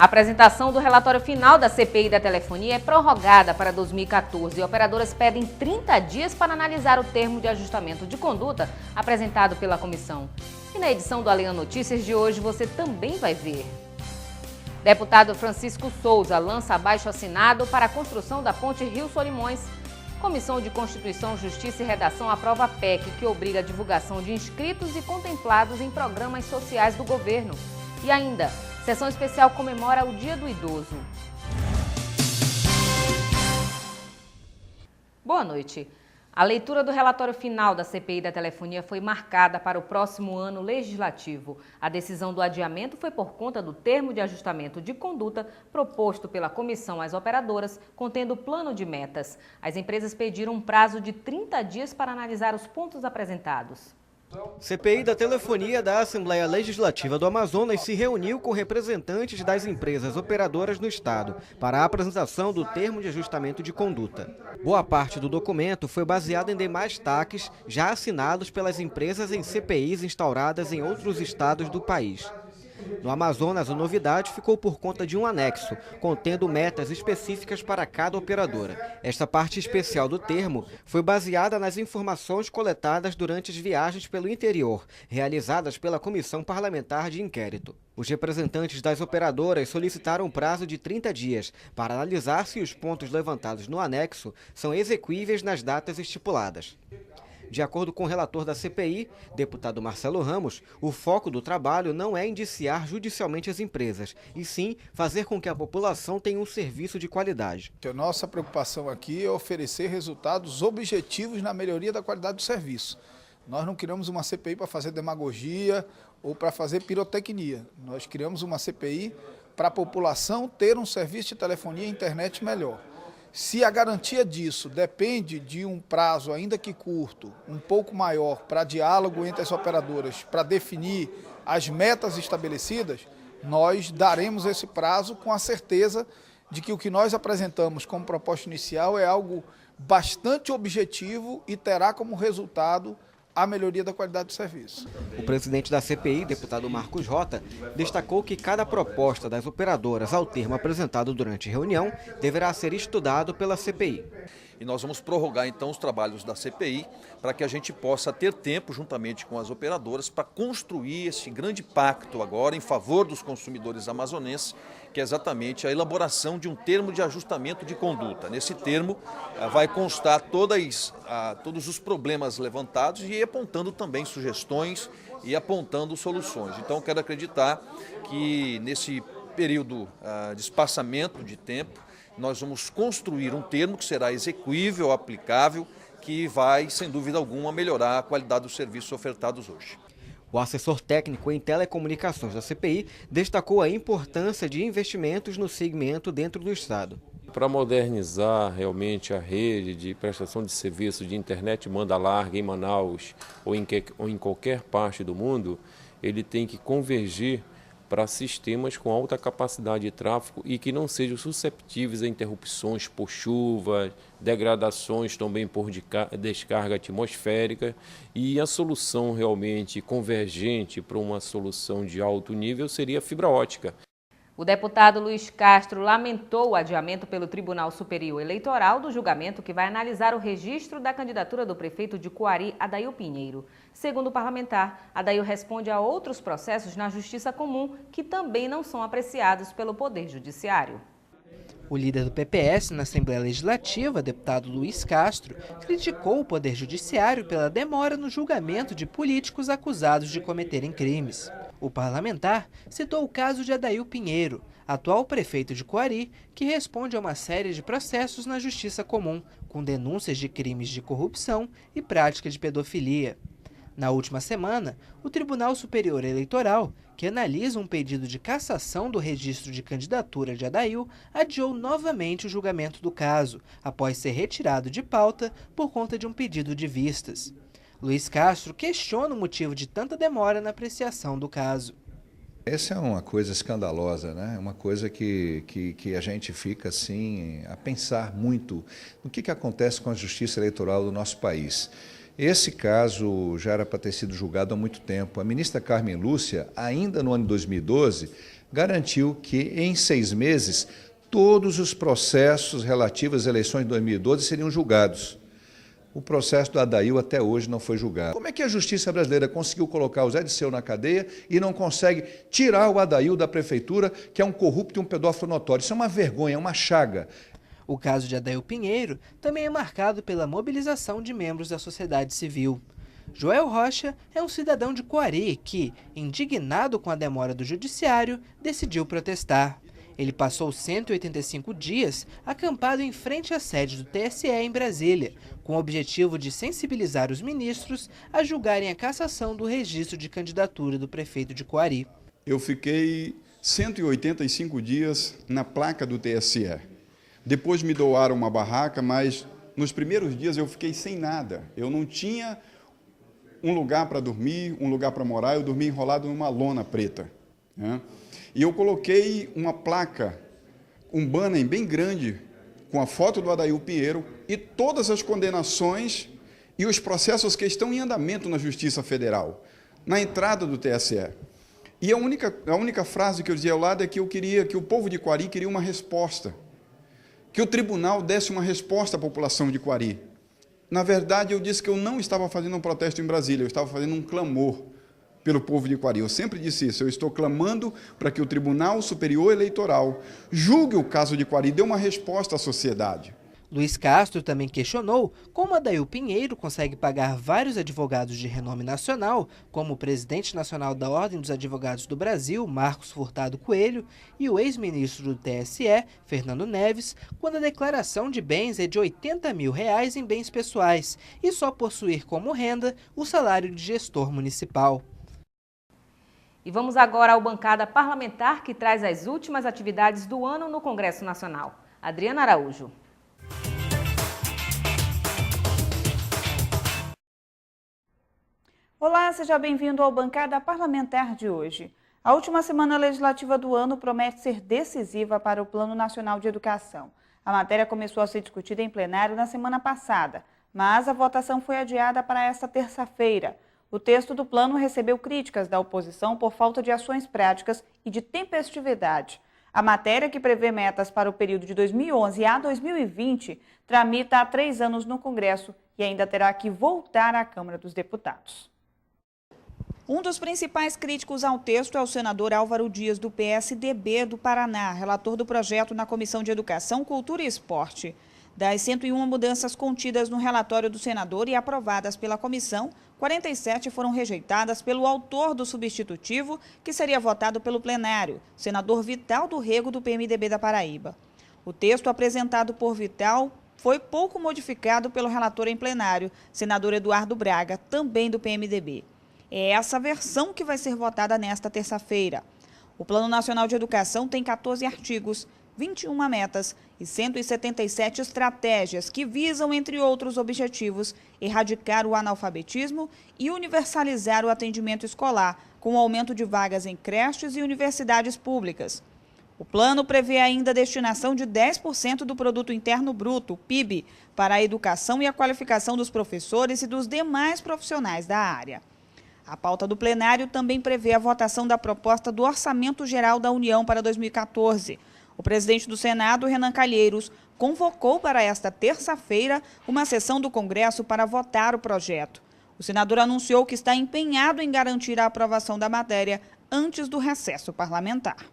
A apresentação do relatório final da CPI da telefonia é prorrogada para 2014 e operadoras pedem 30 dias para analisar o termo de ajustamento de conduta apresentado pela comissão. E na edição do Além Notícias de hoje você também vai ver. Deputado Francisco Souza lança abaixo-assinado para a construção da ponte Rio Solimões. Comissão de Constituição, Justiça e Redação aprova a PEC que obriga a divulgação de inscritos e contemplados em programas sociais do governo. E ainda, sessão especial comemora o Dia do Idoso. Boa noite. A leitura do relatório final da CPI da telefonia foi marcada para o próximo ano legislativo. A decisão do adiamento foi por conta do termo de ajustamento de conduta proposto pela comissão às operadoras, contendo plano de metas. As empresas pediram um prazo de 30 dias para analisar os pontos apresentados. CPI da telefonia da Assembleia Legislativa do Amazonas se reuniu com representantes das empresas operadoras no estado para a apresentação do termo de ajustamento de conduta. Boa parte do documento foi baseado em demais TACs já assinados pelas empresas em CPIs instauradas em outros estados do país. No Amazonas, a novidade ficou por conta de um anexo, contendo metas específicas para cada operadora. Esta parte especial do termo foi baseada nas informações coletadas durante as viagens pelo interior, realizadas pela Comissão Parlamentar de Inquérito. Os representantes das operadoras solicitaram um prazo de 30 dias para analisar se os pontos levantados no anexo são exequíveis nas datas estipuladas. De acordo com o relator da CPI, deputado Marcelo Ramos, o foco do trabalho não é indiciar judicialmente as empresas, e sim fazer com que a população tenha um serviço de qualidade. A nossa preocupação aqui é oferecer resultados objetivos na melhoria da qualidade do serviço. Nós não criamos uma CPI para fazer demagogia ou para fazer pirotecnia. Nós criamos uma CPI para a população ter um serviço de telefonia e internet melhor. Se a garantia disso depende de um prazo, ainda que curto, um pouco maior, para diálogo entre as operadoras, para definir as metas estabelecidas, nós daremos esse prazo com a certeza de que o que nós apresentamos como proposta inicial é algo bastante objetivo e terá como resultado a melhoria da qualidade do serviço. O presidente da CPI, deputado Marcos Rota, destacou que cada proposta das operadoras ao termo apresentado durante a reunião deverá ser estudado pela CPI. E nós vamos prorrogar então os trabalhos da CPI para que a gente possa ter tempo, juntamente com as operadoras, para construir esse grande pacto agora em favor dos consumidores amazonenses, que é exatamente a elaboração de um termo de ajustamento de conduta. Nesse termo vai constar todos os problemas levantados e apontando também sugestões e apontando soluções. Então quero acreditar que nesse período de espaçamento de tempo, nós vamos construir um termo que será execuível, aplicável, que vai, sem dúvida alguma, melhorar a qualidade dos serviços ofertados hoje. O assessor técnico em telecomunicações da CPI destacou a importância de investimentos no segmento dentro do estado. Para modernizar realmente a rede de prestação de serviço de internet banda larga em Manaus ou em qualquer parte do mundo, ele tem que convergir para sistemas com alta capacidade de tráfego e que não sejam susceptíveis a interrupções por chuva, degradações também por descarga atmosférica, e a solução realmente convergente para uma solução de alto nível seria a fibra ótica. O deputado Luiz Castro lamentou o adiamento pelo Tribunal Superior Eleitoral do julgamento que vai analisar o registro da candidatura do prefeito de Coari, Adail Pinheiro. Segundo o parlamentar, Adail responde a outros processos na Justiça Comum que também não são apreciados pelo Poder Judiciário. O líder do PPS na Assembleia Legislativa, deputado Luiz Castro, criticou o Poder Judiciário pela demora no julgamento de políticos acusados de cometerem crimes. O parlamentar citou o caso de Adail Pinheiro, atual prefeito de Coari, que responde a uma série de processos na Justiça Comum, com denúncias de crimes de corrupção e prática de pedofilia. Na última semana, o Tribunal Superior Eleitoral, que analisa um pedido de cassação do registro de candidatura de Adail, adiou novamente o julgamento do caso, após ser retirado de pauta por conta de um pedido de vistas. Luiz Castro questiona o motivo de tanta demora na apreciação do caso. Essa é uma coisa escandalosa, né? É uma coisa que a gente fica assim a pensar muito no que acontece com a justiça eleitoral do nosso país. Esse caso já era para ter sido julgado há muito tempo. A ministra Carmen Lúcia, ainda no ano de 2012, garantiu que em 6 meses todos os processos relativos às eleições de 2012 seriam julgados. O processo do Adail até hoje não foi julgado. Como é que a justiça brasileira conseguiu colocar o Zé Disseu na cadeia e não consegue tirar o Adail da prefeitura, que é um corrupto e um pedófilo notório? Isso é uma vergonha, é uma chaga. O caso de Adail Pinheiro também é marcado pela mobilização de membros da sociedade civil. Joel Rocha é um cidadão de Coari que, indignado com a demora do judiciário, decidiu protestar. Ele passou 185 dias acampado em frente à sede do TSE em Brasília, com o objetivo de sensibilizar os ministros a julgarem a cassação do registro de candidatura do prefeito de Coari. Eu fiquei 185 dias na placa do TSE. Depois me doaram uma barraca, mas nos primeiros dias eu fiquei sem nada. Eu não tinha um lugar para dormir, um lugar para morar, eu dormi enrolado numa lona preta, né? E eu coloquei uma placa, um banner bem grande, com a foto do Adail Pinheiro e todas as condenações e os processos que estão em andamento na Justiça Federal, na entrada do TSE. E a única frase que eu dizia ao lado é que eu queria que o povo de Coari queria uma resposta, que o tribunal desse uma resposta à população de Coari. Na verdade, eu disse que eu não estava fazendo um protesto em Brasília, eu estava fazendo um clamor pelo povo de Coari. Eu sempre disse isso, eu estou clamando para que o Tribunal Superior Eleitoral julgue o caso de Coari e dê uma resposta à sociedade. Luiz Castro também questionou como Adail Pinheiro consegue pagar vários advogados de renome nacional, como o presidente nacional da Ordem dos Advogados do Brasil, Marcos Furtado Coelho, e o ex-ministro do TSE, Fernando Neves, quando a declaração de bens é de R$80 mil em bens pessoais e só possuir como renda o salário de gestor municipal. E vamos agora ao Bancada Parlamentar, que traz as últimas atividades do ano no Congresso Nacional. Adriana Araújo. Olá, seja bem-vindo ao Bancada Parlamentar de hoje. A última semana legislativa do ano promete ser decisiva para o Plano Nacional de Educação. A matéria começou a ser discutida em plenário na semana passada, mas a votação foi adiada para esta terça-feira. O texto do plano recebeu críticas da oposição por falta de ações práticas e de tempestividade. A matéria, que prevê metas para o período de 2011 a 2020, tramita há 3 anos no Congresso e ainda terá que voltar à Câmara dos Deputados. Um dos principais críticos ao texto é o senador Álvaro Dias, do PSDB do Paraná, relator do projeto na Comissão de Educação, Cultura e Esporte. Das 101 mudanças contidas no relatório do senador e aprovadas pela comissão, 47 foram rejeitadas pelo autor do substitutivo, que seria votado pelo plenário, senador Vital do Rego, do PMDB da Paraíba. O texto apresentado por Vital foi pouco modificado pelo relator em plenário, senador Eduardo Braga, também do PMDB. É essa versão que vai ser votada nesta terça-feira. O Plano Nacional de Educação tem 14 artigos, 21 metas e 177 estratégias que visam, entre outros objetivos, erradicar o analfabetismo e universalizar o atendimento escolar, com o aumento de vagas em creches e universidades públicas. O plano prevê ainda a destinação de 10% do Produto Interno Bruto, PIB, para a educação e a qualificação dos professores e dos demais profissionais da área. A pauta do plenário também prevê a votação da proposta do Orçamento Geral da União para 2014. O presidente do Senado, Renan Calheiros, convocou para esta terça-feira uma sessão do Congresso para votar o projeto. O senador anunciou que está empenhado em garantir a aprovação da matéria antes do recesso parlamentar.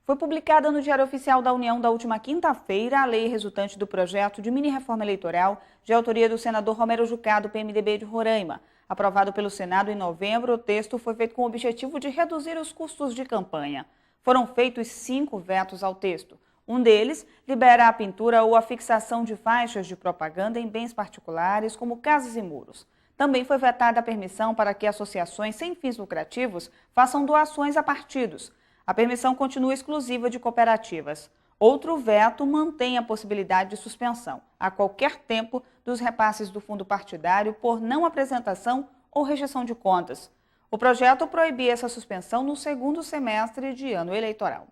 Foi publicada no Diário Oficial da União da última quinta-feira a lei resultante do projeto de mini-reforma eleitoral de autoria do senador Romero Jucá, do PMDB de Roraima. Aprovado pelo Senado em novembro, o texto foi feito com o objetivo de reduzir os custos de campanha. Foram feitos 5 vetos ao texto. Um deles libera a pintura ou a fixação de faixas de propaganda em bens particulares, como casas e muros. Também foi vetada a permissão para que associações sem fins lucrativos façam doações a partidos. A permissão continua exclusiva de cooperativas. Outro veto mantém a possibilidade de suspensão, a qualquer tempo, dos repasses do fundo partidário por não apresentação ou rejeição de contas. O projeto proibia essa suspensão no segundo semestre de ano eleitoral.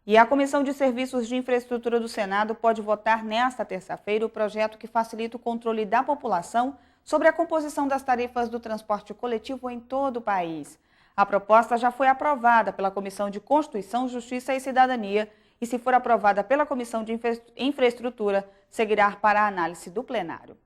E a Comissão de Serviços de Infraestrutura do Senado pode votar nesta terça-feira o projeto que facilita o controle da população sobre a composição das tarifas do transporte coletivo em todo o país. A proposta já foi aprovada pela Comissão de Constituição, Justiça e Cidadania e, se for aprovada pela Comissão de Infraestrutura, seguirá para a análise do plenário.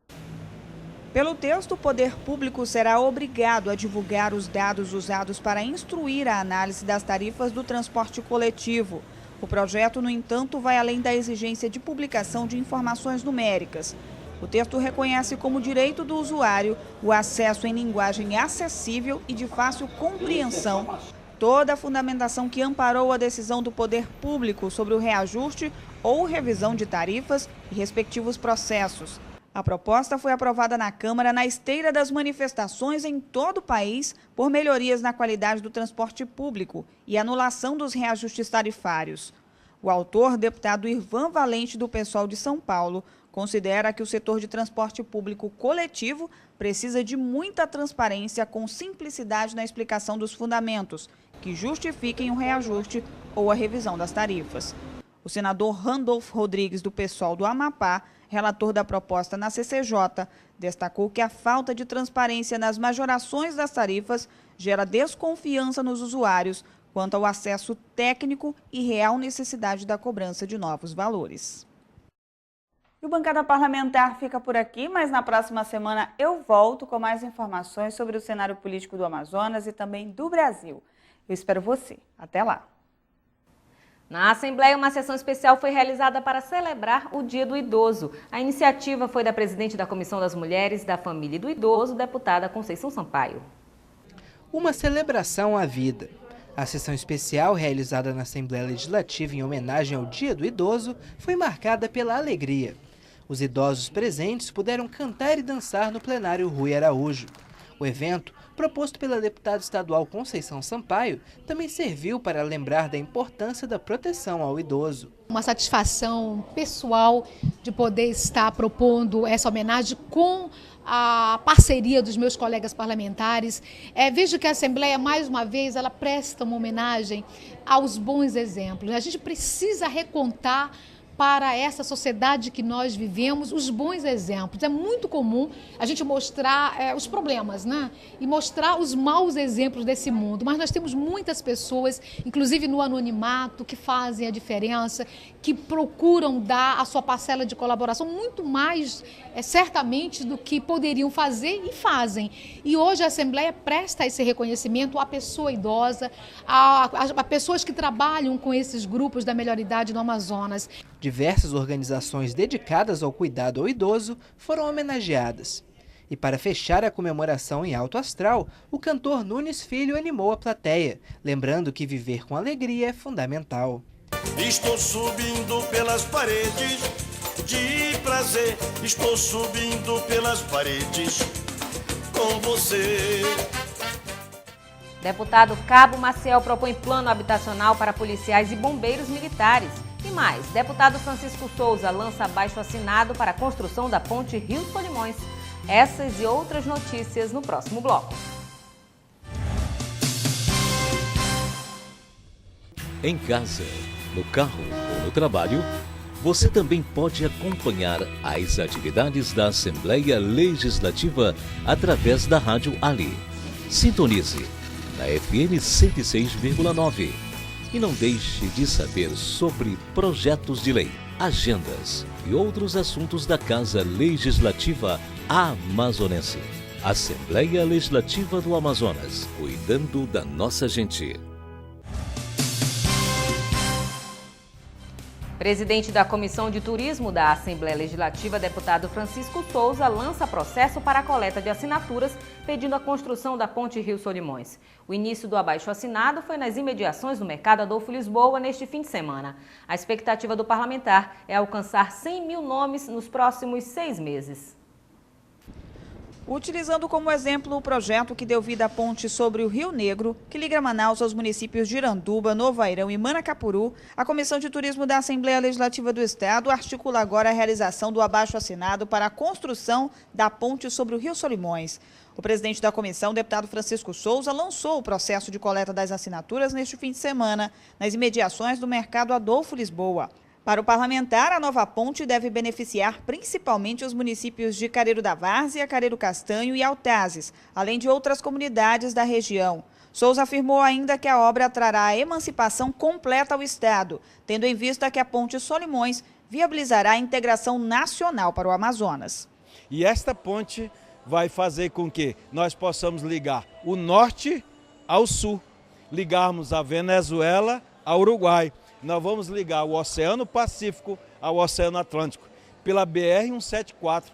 Pelo texto, o poder público será obrigado a divulgar os dados usados para instruir a análise das tarifas do transporte coletivo. O projeto, no entanto, vai além da exigência de publicação de informações numéricas. O texto reconhece como direito do usuário o acesso em linguagem acessível e de fácil compreensão, toda a fundamentação que amparou a decisão do poder público sobre o reajuste ou revisão de tarifas e respectivos processos. A proposta foi aprovada na Câmara na esteira das manifestações em todo o país por melhorias na qualidade do transporte público e anulação dos reajustes tarifários. O autor, deputado Irvan Valente, do PSOL de São Paulo, considera que o setor de transporte público coletivo precisa de muita transparência com simplicidade na explicação dos fundamentos, que justifiquem o reajuste ou a revisão das tarifas. O senador Randolfo Rodrigues, do PSOL do Amapá, relator da proposta na CCJ, destacou que a falta de transparência nas majorações das tarifas gera desconfiança nos usuários quanto ao acesso técnico e real necessidade da cobrança de novos valores. E o Bancada Parlamentar fica por aqui, mas na próxima semana eu volto com mais informações sobre o cenário político do Amazonas e também do Brasil. Eu espero você. Até lá! Na Assembleia, uma sessão especial foi realizada para celebrar o Dia do Idoso. A iniciativa foi da presidente da Comissão das Mulheres, da Família e do Idoso, deputada Conceição Sampaio. Uma celebração à vida. A sessão especial, realizada na Assembleia Legislativa em homenagem ao Dia do Idoso, foi marcada pela alegria. Os idosos presentes puderam cantar e dançar no plenário Rui Araújo. O evento, proposto pela deputada estadual Conceição Sampaio, também serviu para lembrar da importância da proteção ao idoso. Uma satisfação pessoal de poder estar propondo essa homenagem com a parceria dos meus colegas parlamentares. Vejo que a Assembleia, mais uma vez, ela presta uma homenagem aos bons exemplos. A gente precisa recontar para essa sociedade que nós vivemos os bons exemplos. É muito comum a gente mostrar os problemas, né? E mostrar os maus exemplos desse mundo. Mas nós temos muitas pessoas, inclusive no anonimato, que fazem a diferença, que procuram dar a sua parcela de colaboração muito mais, certamente, do que poderiam fazer e fazem. E hoje a Assembleia presta esse reconhecimento à pessoa idosa, a pessoas que trabalham com esses grupos da melhoridade no Amazonas. Diversas organizações dedicadas ao cuidado ao idoso foram homenageadas. E para fechar a comemoração em alto astral, o cantor Nunes Filho animou a plateia, lembrando que viver com alegria é fundamental. Estou subindo pelas paredes de prazer, estou subindo pelas paredes com você. Deputado Cabo Maciel propõe plano habitacional para policiais e bombeiros militares. E mais, deputado Francisco Souza lança abaixo-assinado para a construção da ponte Rio Solimões. Essas e outras notícias no próximo bloco. Em casa, no carro ou no trabalho, você também pode acompanhar as atividades da Assembleia Legislativa através da Rádio Ali. Sintonize na FM 106,9. E não deixe de saber sobre projetos de lei, agendas e outros assuntos da Casa Legislativa Amazonense. Assembleia Legislativa do Amazonas, cuidando da nossa gente. Presidente da Comissão de Turismo da Assembleia Legislativa, deputado Francisco Souza, lança processo para a coleta de assinaturas pedindo a construção da ponte Rio Solimões. O início do abaixo-assinado foi nas imediações do Mercado Adolfo Lisboa neste fim de semana. A expectativa do parlamentar é alcançar 100 mil nomes nos próximos 6 meses. Utilizando como exemplo o projeto que deu vida à ponte sobre o Rio Negro, que liga Manaus aos municípios de Iranduba, Novo Airão e Manacapuru, a Comissão de Turismo da Assembleia Legislativa do Estado articula agora a realização do abaixo-assinado para a construção da ponte sobre o Rio Solimões. O presidente da comissão, deputado Francisco Souza, lançou o processo de coleta das assinaturas neste fim de semana, nas imediações do Mercado Adolfo Lisboa. Para o parlamentar, a nova ponte deve beneficiar principalmente os municípios de Careiro da Várzea, Careiro Castanho e Altazes, além de outras comunidades da região. Souza afirmou ainda que a obra trará a emancipação completa ao Estado, tendo em vista que a ponte Solimões viabilizará a integração nacional para o Amazonas. E esta ponte vai fazer com que nós possamos ligar o norte ao sul, ligarmos a Venezuela ao Uruguai. Nós vamos ligar o Oceano Pacífico ao Oceano Atlântico pela BR-174,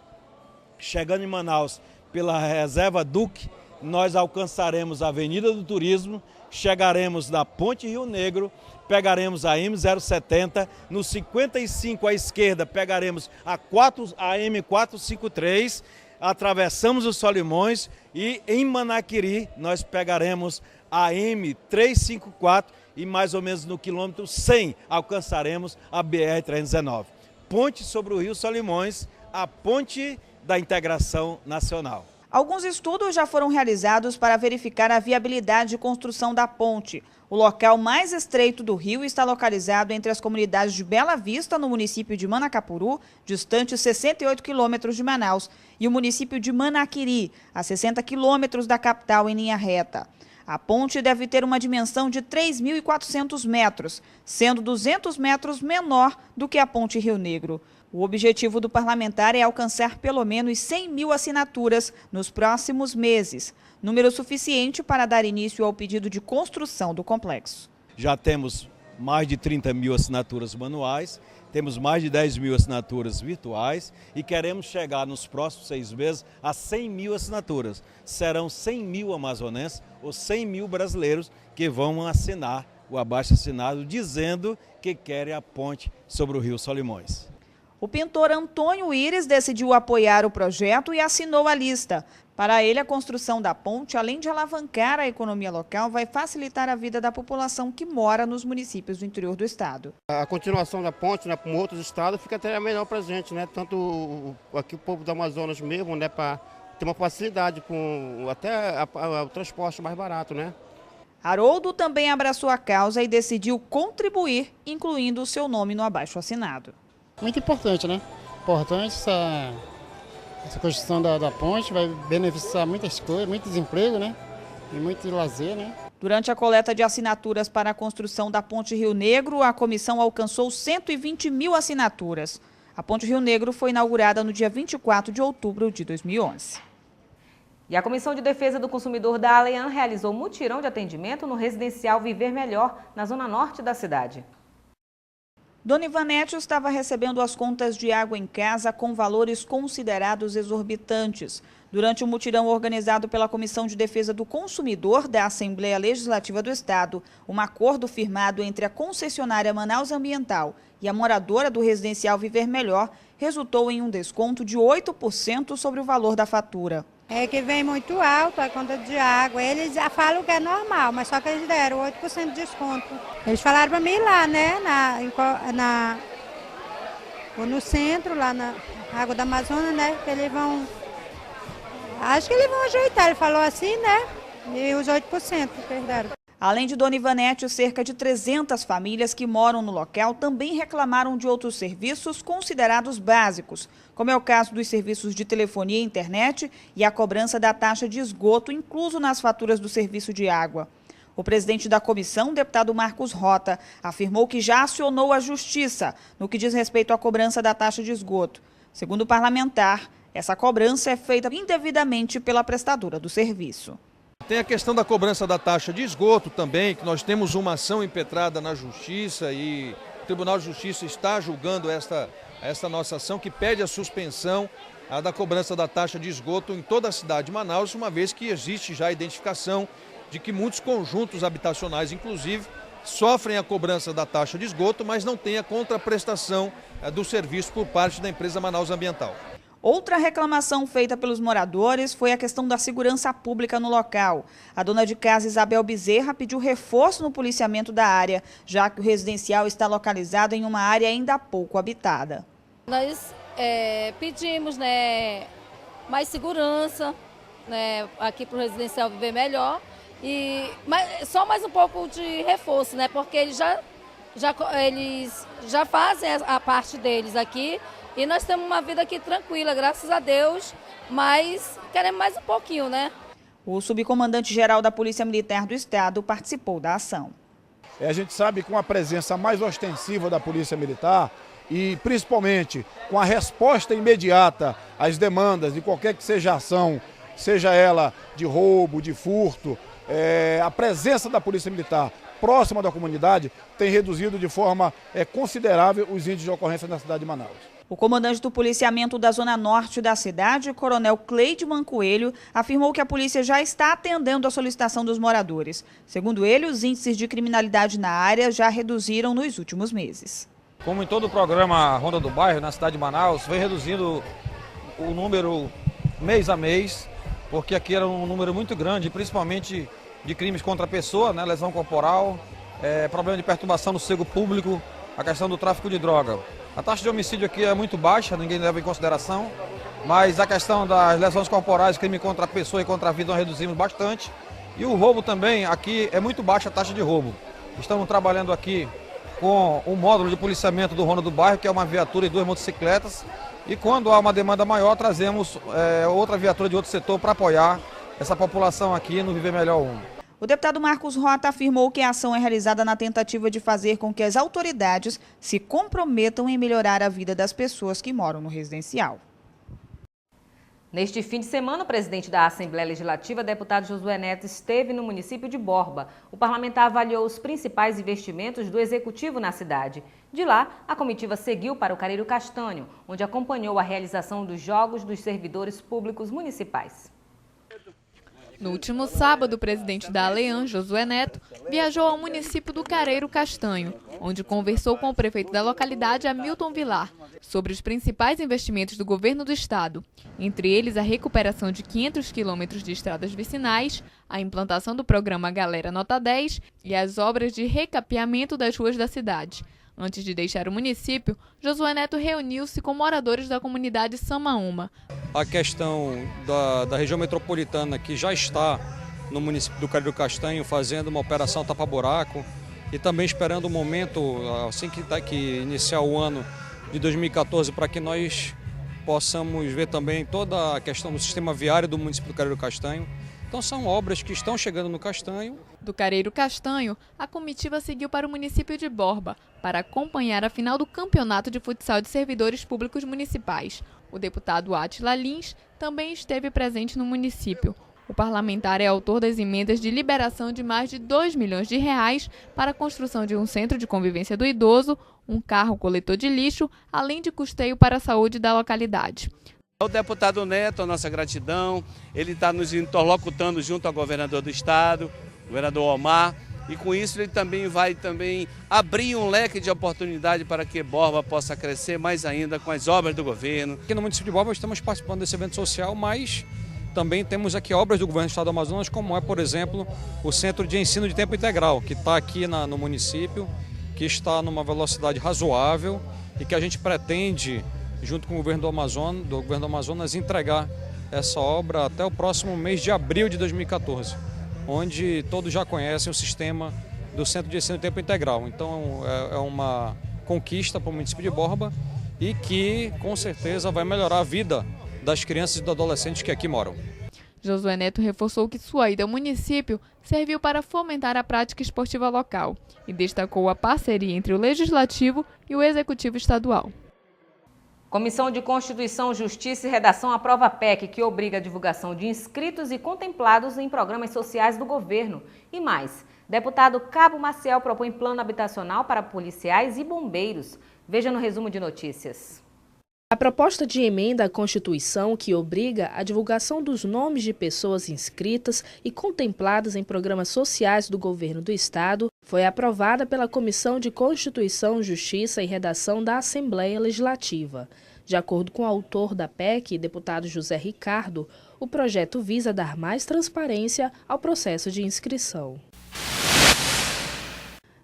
chegando em Manaus pela Reserva Duque, nós alcançaremos a Avenida do Turismo, chegaremos na Ponte Rio Negro, pegaremos a M070, no 55 à esquerda pegaremos a M453, atravessamos os Solimões e em Manaquiri nós pegaremos a M354 e mais ou menos no quilômetro 100 alcançaremos a BR-319. Ponte sobre o Rio Solimões, a ponte da integração nacional. Alguns estudos já foram realizados para verificar a viabilidade de construção da ponte. O local mais estreito do rio está localizado entre as comunidades de Bela Vista, no município de Manacapuru, distante 68 quilômetros de Manaus, e o município de Manaquiri, a 60 quilômetros da capital em linha reta. A ponte deve ter uma dimensão de 3.400 metros, sendo 200 metros menor do que a ponte Rio Negro. O objetivo do parlamentar é alcançar pelo menos 100 mil assinaturas nos próximos meses, número suficiente para dar início ao pedido de construção do complexo. Já temos mais de 30 mil assinaturas manuais, temos mais de 10 mil assinaturas virtuais e queremos chegar nos próximos 6 meses a 100 mil assinaturas. Serão 100 mil amazonenses ou 100 mil brasileiros que vão assinar o abaixo-assinado dizendo que querem a ponte sobre o Rio Solimões. O pintor Antônio Íris decidiu apoiar o projeto e assinou a lista. Para ele, a construção da ponte, além de alavancar a economia local, vai facilitar a vida da população que mora nos municípios do interior do estado. A continuação da ponte, né, para outros estados fica até melhor para a gente, né? Tanto aqui o povo do Amazonas mesmo, né, para ter uma facilidade com até o transporte mais barato, né? Haroldo também abraçou a causa e decidiu contribuir, incluindo o seu nome no abaixo-assinado. Muito importante, né? Importante essa construção da ponte, vai beneficiar muitas coisas, muito desemprego, né? E muito lazer, né? Durante a coleta de assinaturas para a construção da Ponte Rio Negro, a comissão alcançou 120 mil assinaturas. A Ponte Rio Negro foi inaugurada no dia 24 de outubro de 2011. E a Comissão de Defesa do Consumidor da Alean realizou mutirão de atendimento no residencial Viver Melhor, na zona norte da cidade. Dona Ivanete estava recebendo as contas de água em casa com valores considerados exorbitantes. Durante o mutirão organizado pela Comissão de Defesa do Consumidor da Assembleia Legislativa do Estado, um acordo firmado entre a concessionária Manaus Ambiental e a moradora do residencial Viver Melhor resultou em um desconto de 8% sobre o valor da fatura. É que vem muito alto a conta de água. Eles já falam que é normal, mas só que eles deram 8% de desconto. Eles falaram para mim ir lá, né, no centro, lá na Água da Amazônia, né, que eles vão... Acho que eles vão ajeitar, ele falou assim, né, e os 8% que eles deram. Além de Dona Ivanete, cerca de 300 famílias que moram no local também reclamaram de outros serviços considerados básicos, como é o caso dos serviços de telefonia e internet e a cobrança da taxa de esgoto, incluso nas faturas do serviço de água. O presidente da comissão, deputado Marcos Rota, afirmou que já acionou a justiça no que diz respeito à cobrança da taxa de esgoto. Segundo o parlamentar, essa cobrança é feita indevidamente pela prestadora do serviço. Tem a questão da cobrança da taxa de esgoto também, que nós temos uma ação impetrada na Justiça e o Tribunal de Justiça está julgando esta nossa ação que pede a suspensão da cobrança da taxa de esgoto em toda a cidade de Manaus, uma vez que existe já a identificação de que muitos conjuntos habitacionais, inclusive, sofrem a cobrança da taxa de esgoto, mas não tem a contraprestação do serviço por parte da empresa Manaus Ambiental. Outra reclamação feita pelos moradores foi a questão da segurança pública no local. A dona de casa Isabel Bezerra pediu reforço no policiamento da área, já que o residencial está localizado em uma área ainda pouco habitada. Nós pedimos, né, mais segurança né, aqui para o residencial Viver Melhor, mas só mais um pouco de reforço, né, porque eles já fazem a parte deles aqui e nós temos uma vida aqui tranquila, graças a Deus, mas queremos mais um pouquinho, né? O subcomandante-geral da Polícia Militar do Estado participou da ação. A gente sabe que com a presença mais ostensiva da Polícia Militar e principalmente com a resposta imediata às demandas de qualquer que seja a ação, seja ela de roubo, de furto, a presença da Polícia Militar próxima da comunidade tem reduzido de forma considerável os índices de ocorrência na cidade de Manaus. O comandante do policiamento da Zona Norte da cidade, Coronel Cleidman Coelho, afirmou que a polícia já está atendendo a solicitação dos moradores. Segundo ele, os índices de criminalidade na área já reduziram nos últimos meses. Como em todo o programa Ronda do Bairro, na cidade de Manaus, vem reduzindo o número mês a mês, porque aqui era um número muito grande, principalmente de crimes contra a pessoa, né, lesão corporal, problema de perturbação no sossego público, a questão do tráfico de droga. A taxa de homicídio aqui é muito baixa, ninguém leva em consideração, mas a questão das lesões corporais, crime contra a pessoa e contra a vida nós reduzimos bastante. E o roubo também, aqui é muito baixa a taxa de roubo. Estamos trabalhando aqui com o módulo de policiamento do Ronda do Bairro, que é uma viatura e 2 motocicletas. E quando há uma demanda maior, trazemos outra viatura de outro setor para apoiar essa população aqui no Viver Melhor 1. O deputado Marcos Rota afirmou que a ação é realizada na tentativa de fazer com que as autoridades se comprometam em melhorar a vida das pessoas que moram no residencial. Neste fim de semana, o presidente da Assembleia Legislativa, deputado Josué Neto, esteve no município de Borba. O parlamentar avaliou os principais investimentos do executivo na cidade. De lá, a comitiva seguiu para o Careiro Castanho, onde acompanhou a realização dos Jogos dos Servidores Públicos Municipais. No último sábado, o presidente da ALEAN, Josué Neto, viajou ao município do Careiro Castanho, onde conversou com o prefeito da localidade, Hamilton Vilar, sobre os principais investimentos do governo do estado, entre eles a recuperação de 500 quilômetros de estradas vicinais, a implantação do programa Galera Nota 10 e as obras de recapeamento das ruas da cidade. Antes de deixar o município, Josué Neto reuniu-se com moradores da comunidade Samaúma. A questão da região metropolitana, que já está no município do Careiro Castanho fazendo uma operação tapa-buraco e também esperando o momento, assim que iniciar o ano de 2014, para que nós possamos ver também toda a questão do sistema viário do município do Careiro Castanho. Então são obras que estão chegando no Castanho. Do Careiro Castanho, a comitiva seguiu para o município de Borba para acompanhar a final do Campeonato de Futsal de Servidores Públicos Municipais. O deputado Átila Lins também esteve presente no município. O parlamentar é autor das emendas de liberação de mais de R$2 milhões para a construção de um centro de convivência do idoso, um carro coletor de lixo, além de custeio para a saúde da localidade. O deputado Neto, a nossa gratidão, ele está nos interlocutando junto ao governador do estado, governador Omar, e com isso ele também vai abrir um leque de oportunidade para que Borba possa crescer mais ainda com as obras do governo. Aqui no município de Borba estamos participando desse evento social, mas também temos aqui obras do governo do estado do Amazonas, como é, por exemplo, o Centro de Ensino de Tempo Integral, que está aqui no município, que está numa velocidade razoável e que a gente pretende, junto com o governo do Amazonas, entregar essa obra até o próximo mês de abril de 2014, onde todos já conhecem o sistema do Centro de Ensino de Tempo Integral. Então é uma conquista para o município de Borba e que com certeza vai melhorar a vida das crianças e dos adolescentes que aqui moram. Josué Neto reforçou que sua ida ao município serviu para fomentar a prática esportiva local e destacou a parceria entre o Legislativo e o Executivo Estadual. Comissão de Constituição, Justiça e Redação aprova a PEC que obriga a divulgação de inscritos e contemplados em programas sociais do governo. E mais, deputado Cabo Maciel propõe plano habitacional para policiais e bombeiros. Veja no resumo de notícias. A proposta de emenda à Constituição que obriga a divulgação dos nomes de pessoas inscritas e contempladas em programas sociais do governo do estado foi aprovada pela Comissão de Constituição, Justiça e Redação da Assembleia Legislativa. De acordo com o autor da PEC, deputado José Ricardo, o projeto visa dar mais transparência ao processo de inscrição.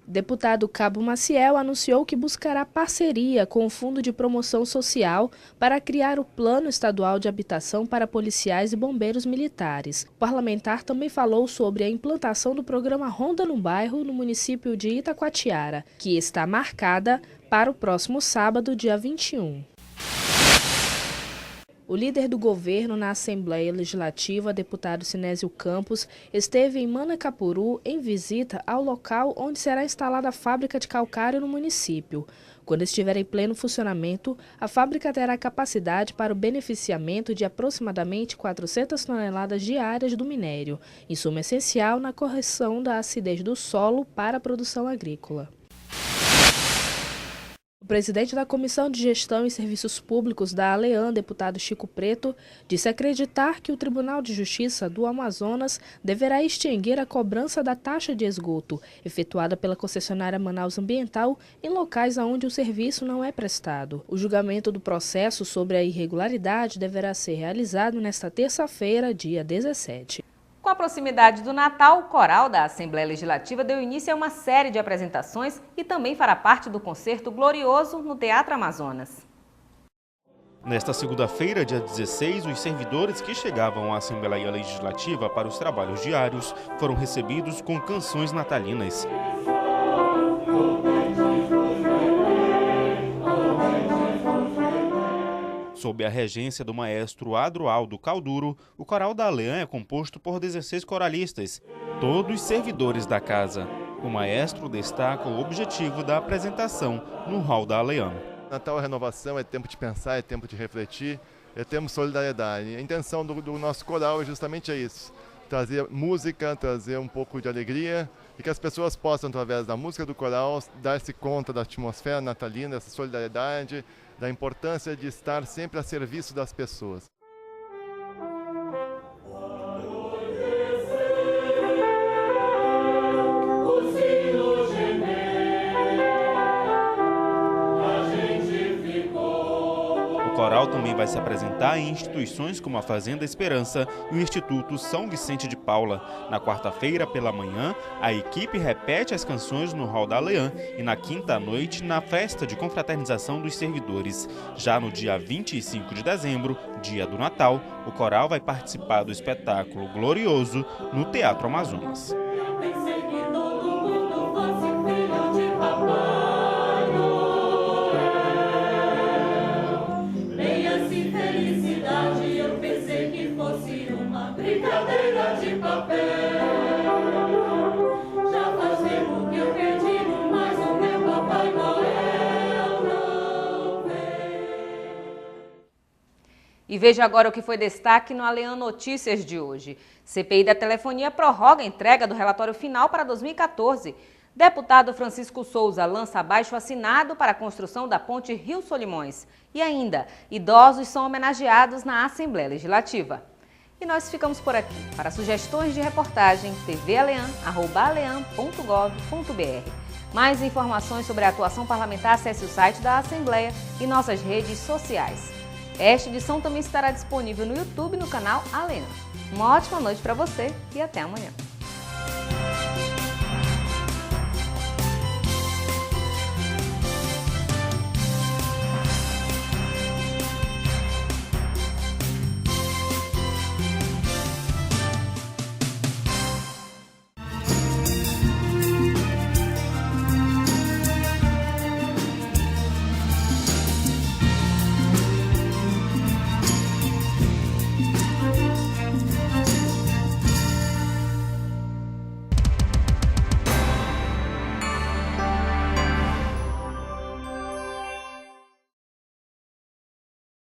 Deputado Cabo Maciel anunciou que buscará parceria com o Fundo de Promoção Social para criar o Plano Estadual de Habitação para policiais e bombeiros militares. O parlamentar também falou sobre a implantação do programa Ronda no Bairro no município de Itacoatiara, que está marcada para o próximo sábado, dia 21. O líder do governo na Assembleia Legislativa, deputado Sinésio Campos, esteve em Manacapuru em visita ao local onde será instalada a fábrica de calcário no município. Quando estiver em pleno funcionamento, a fábrica terá capacidade para o beneficiamento de aproximadamente 400 toneladas diárias do minério, insumo essencial na correção da acidez do solo para a produção agrícola. O presidente da Comissão de Gestão e Serviços Públicos da ALEAN, deputado Chico Preto, disse acreditar que o Tribunal de Justiça do Amazonas deverá extinguir a cobrança da taxa de esgoto, efetuada pela concessionária Manaus Ambiental, em locais onde o serviço não é prestado. O julgamento do processo sobre a irregularidade deverá ser realizado nesta terça-feira, dia 17. Com a proximidade do Natal, o coral da Assembleia Legislativa deu início a uma série de apresentações e também fará parte do concerto Glorioso no Teatro Amazonas. Nesta segunda-feira, dia 16, os servidores que chegavam à Assembleia Legislativa para os trabalhos diários foram recebidos com canções natalinas. Sob a regência do maestro Adroaldo Calduro, o coral da ALEAN é composto por 16 coralistas, todos servidores da casa. O maestro destaca o objetivo da apresentação no hall da ALEAN. Natal é renovação, é tempo de pensar, é tempo de refletir, é tempo de solidariedade. A intenção do nosso coral é justamente isso, trazer música, trazer um pouco de alegria e que as pessoas possam, através da música do coral, dar-se conta da atmosfera natalina, dessa solidariedade, da importância de estar sempre a serviço das pessoas. O coral também vai se apresentar em instituições como a Fazenda Esperança e o Instituto São Vicente de Paula. Na quarta-feira, pela manhã, a equipe repete as canções no hall da ALEAN e na quinta à noite, na festa de confraternização dos servidores. Já no dia 25 de dezembro, dia do Natal, o coral vai participar do espetáculo Glorioso no Teatro Amazonas. E veja agora o que foi destaque no ALEAN Notícias de hoje. CPI da Telefonia prorroga a entrega do relatório final para 2014. Deputado Francisco Souza lança abaixo-assinado para a construção da ponte Rio Solimões. E ainda, idosos são homenageados na Assembleia Legislativa. E nós ficamos por aqui. Para sugestões de reportagem, tvalean@alean.gov.br. Mais informações sobre a atuação parlamentar, acesse o site da Assembleia e nossas redes sociais. Esta edição também estará disponível no YouTube no canal ALEAN. Uma ótima noite para você e até amanhã.